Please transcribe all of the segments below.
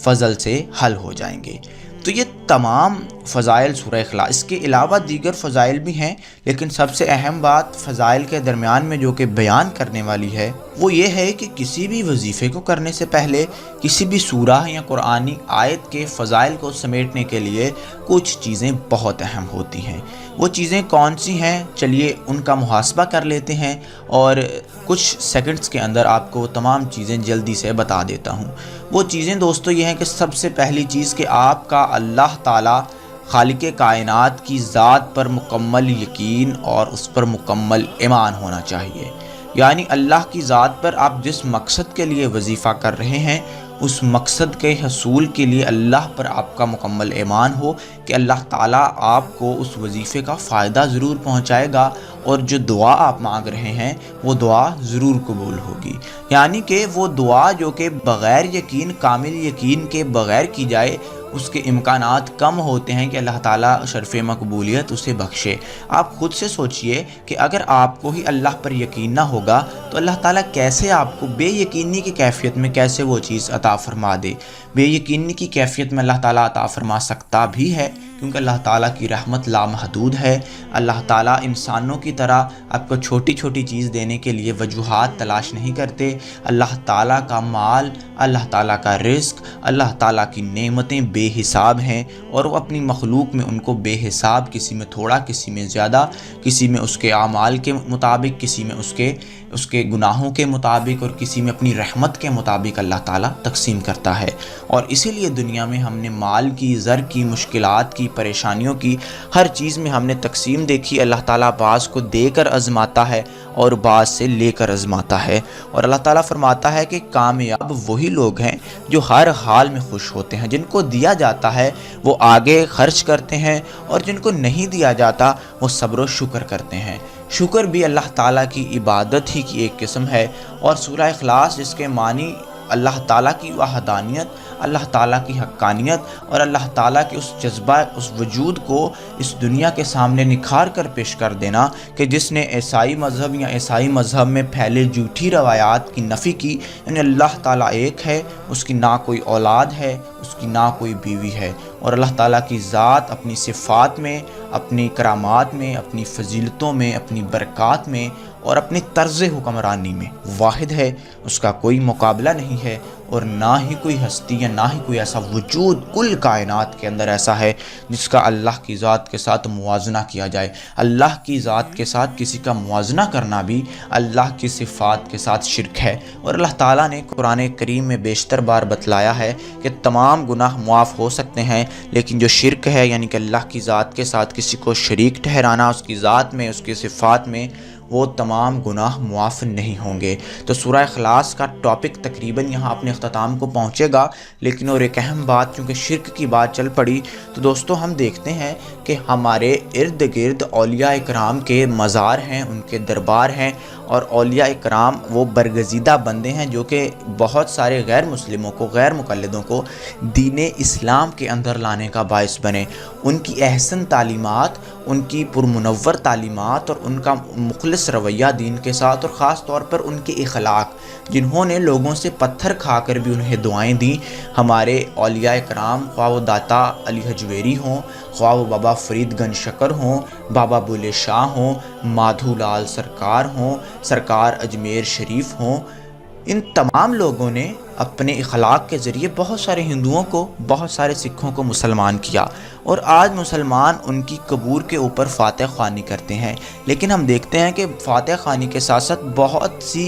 فضل سے حل ہو جائیں گے۔ تو یہ تمام فضائل سورہ اخلاص، اس کے علاوہ دیگر فضائل بھی ہیں، لیکن سب سے اہم بات فضائل کے درمیان میں جو کہ بیان کرنے والی ہے وہ یہ ہے کہ کسی بھی وظیفے کو کرنے سے پہلے کسی بھی سورہ یا قرآنی آیت کے فضائل کو سمیٹنے کے لیے کچھ چیزیں بہت اہم ہوتی ہیں۔ وہ چیزیں کون سی ہیں، چلیے ان کا محاسبہ کر لیتے ہیں اور کچھ سیکنڈز کے اندر آپ کو تمام چیزیں جلدی سے بتا دیتا ہوں۔ وہ چیزیں دوستو یہ ہیں کہ سب سے پہلی چیز کہ آپ کا اللہ تعالیٰ خالق کائنات کی ذات پر مکمل یقین اور اس پر مکمل ایمان ہونا چاہیے۔ یعنی اللہ کی ذات پر آپ جس مقصد کے لیے وظیفہ کر رہے ہیں اس مقصد کے حصول کے لیے اللہ پر آپ کا مکمل ایمان ہو کہ اللہ تعالیٰ آپ کو اس وظیفے کا فائدہ ضرور پہنچائے گا اور جو دعا آپ مانگ رہے ہیں وہ دعا ضرور قبول ہوگی۔ یعنی کہ وہ دعا جو کہ بغیر یقین، کامل یقین کے بغیر کی جائے اس کے امکانات کم ہوتے ہیں کہ اللہ تعالیٰ شرف مقبولیت اسے بخشے۔ آپ خود سے سوچئے کہ اگر آپ کو ہی اللہ پر یقین نہ ہوگا تو اللہ تعالیٰ کیسے آپ کو بے یقینی کی کیفیت میں کیسے وہ چیز عطا فرما دے۔ بے یقینی کی کیفیت میں اللہ تعالیٰ عطا فرما سکتا بھی ہے کیونکہ اللہ تعالیٰ کی رحمت لامحدود ہے۔ اللہ تعالیٰ انسانوں کی طرح آپ کو چھوٹی چھوٹی چیز دینے کے لیے وجوہات تلاش نہیں کرتے۔ اللہ تعالیٰ کا مال، اللہ تعالیٰ کا رزق، اللہ تعالیٰ کی نعمتیں بے حساب ہیں اور وہ اپنی مخلوق میں ان کو بے حساب، کسی میں تھوڑا، کسی میں زیادہ، کسی میں اس کے اعمال کے مطابق، کسی میں اس کے گناہوں کے مطابق اور کسی میں اپنی رحمت کے مطابق اللہ تعالیٰ تقسیم کرتا ہے۔ اور اسی لیے دنیا میں ہم نے مال کی، زر کی، مشکلات کی، پریشانیوں کی، ہر چیز میں ہم نے تقسیم دیکھی۔ اللہ تعالیٰ بعض کو دے کر آزماتا ہے اور بعض سے لے کر آزماتا ہے، اور اللہ تعالیٰ فرماتا ہے کہ کامیاب وہی لوگ ہیں جو ہر حال میں خوش ہوتے ہیں۔ جن کو دیا جاتا ہے وہ آگے خرچ کرتے ہیں اور جن کو نہیں دیا جاتا وہ صبر و شکر کرتے ہیں۔ شکر بھی اللہ تعالیٰ کی عبادت ہی کی ایک قسم ہے، اور سورہ اخلاص جس کے معنی اللہ تعالیٰ کی وحدانیت، اللہ تعالیٰ کی حقانیت اور اللہ تعالیٰ کے اس جذبہ، اس وجود کو اس دنیا کے سامنے نکھار کر پیش کر دینا کہ جس نے عیسائی مذہب یا عیسائی مذہب میں پھیلے جھوٹی روایات کی نفی کی، یعنی اللہ تعالیٰ ایک ہے، اس کی نہ کوئی اولاد ہے، اس کی نہ کوئی بیوی ہے، اور اللہ تعالیٰ کی ذات اپنی صفات میں، اپنی کرامات میں، اپنی فضیلتوں میں، اپنی برکات میں اور اپنی طرز حکمرانی میں واحد ہے، اس کا کوئی مقابلہ نہیں ہے، اور نہ ہی کوئی ہستی یا نہ ہی کوئی ایسا وجود کل کائنات کے اندر ایسا ہے جس کا اللہ کی ذات کے ساتھ موازنہ کیا جائے۔ اللہ کی ذات کے ساتھ کسی کا موازنہ کرنا بھی اللہ کی صفات کے ساتھ شرک ہے، اور اللہ تعالیٰ نے قرآن کریم میں بیشتر بار بتلایا ہے کہ تمام گناہ معاف ہو سکتے ہیں، لیکن جو شرک ہے یعنی کہ اللہ کی ذات کے ساتھ کسی کو شریک ٹھہرانا، اس کی ذات میں، اس کی صفات میں، وہ تمام گناہ معاف نہیں ہوں گے۔ تو سورہ اخلاص کا ٹاپک تقریباً یہاں اپنے اختتام کو پہنچے گا، لیکن اور ایک اہم بات چونکہ شرک کی بات چل پڑی تو دوستو ہم دیکھتے ہیں کہ ہمارے ارد گرد اولیاء اکرام کے مزار ہیں، ان کے دربار ہیں، اور اولیاء اکرام وہ برگزیدہ بندے ہیں جو کہ بہت سارے غیر مسلموں کو، غیر مقلدوں کو دین اسلام کے اندر لانے کا باعث بنے۔ ان کی احسن تعلیمات، ان کی پرمنور تعلیمات اور ان کا مخلص رویہ دین کے ساتھ، اور خاص طور پر ان کے اخلاق، جنہوں نے لوگوں سے پتھر کھا کر بھی انہیں دعائیں دیں، ہمارے اولیاء اکرام، خواہ وہ داتا علی حجویری ہوں، خواہ وہ بابا فرید گنج شکر ہوں، بابا بلے شاہ ہوں، مادھو لال سرکار ہوں، سرکار اجمیر شریف ہوں، ان تمام لوگوں نے اپنے اخلاق کے ذریعے بہت سارے ہندوؤں کو، بہت سارے سکھوں کو مسلمان کیا، اور آج مسلمان ان کی قبور کے اوپر فاتح خوانی کرتے ہیں۔ لیکن ہم دیکھتے ہیں کہ فاتح خوانی کے ساتھ ساتھ بہت سی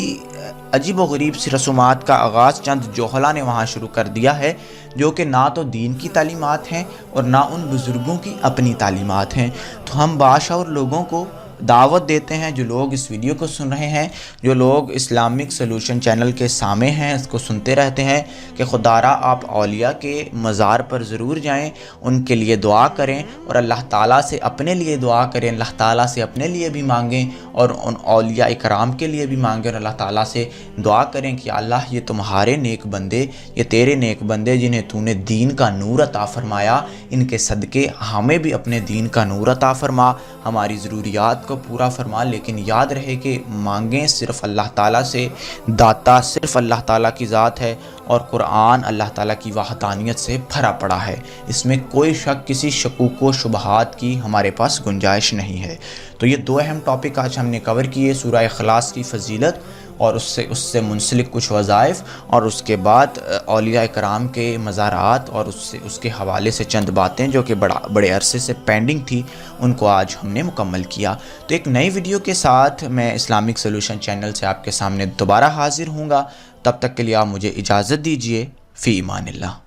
عجیب و غریب سی رسومات کا آغاز چند جوہلا نے وہاں شروع کر دیا ہے، جو کہ نہ تو دین کی تعلیمات ہیں اور نہ ان بزرگوں کی اپنی تعلیمات ہیں۔ تو ہم باشعور لوگوں کو دعوت دیتے ہیں، جو لوگ اس ویڈیو کو سن رہے ہیں، جو لوگ اسلامک سلوشن چینل کے سامع ہیں، اس کو سنتے رہتے ہیں، کہ خدا را آپ اولیاء کے مزار پر ضرور جائیں، ان کے لیے دعا کریں اور اللہ تعالیٰ سے اپنے لیے دعا کریں، اللہ تعالیٰ سے اپنے لیے بھی مانگیں اور ان اولیاء اکرام کے لیے بھی مانگیں، اور اللہ تعالیٰ سے دعا کریں کہ اللہ یہ تمہارے نیک بندے، یہ تیرے نیک بندے جنہیں تو نے دین کا نور عطا فرمایا، ان کے صدقے ہمیں بھی اپنے دین کا نور عطا فرما، ہماری ضروریات کو پورا فرما۔ لیکن یاد رہے کہ مانگیں صرف اللہ تعالیٰ سے، داتا صرف اللہ تعالیٰ کی ذات ہے، اور قرآن اللہ تعالیٰ کی وحدانیت سے بھرا پڑا ہے، اس میں کوئی شک، کسی شکوک و شبہات کی ہمارے پاس گنجائش نہیں ہے۔ تو یہ دو اہم ٹاپک آج ہم نے کور کیے، سورہ اخلاص کی فضیلت اور اس سے منسلک کچھ وظائف، اور اس کے بعد اولیاء کرام کے مزارات اور اس کے حوالے سے چند باتیں جو کہ بڑے عرصے سے پینڈنگ تھی، ان کو آج ہم نے مکمل کیا۔ تو ایک نئی ویڈیو کے ساتھ میں اسلامک سولوشن چینل سے آپ کے سامنے دوبارہ حاضر ہوں گا، تب تک کے لیے آپ مجھے اجازت دیجیے۔ فی امان اللہ۔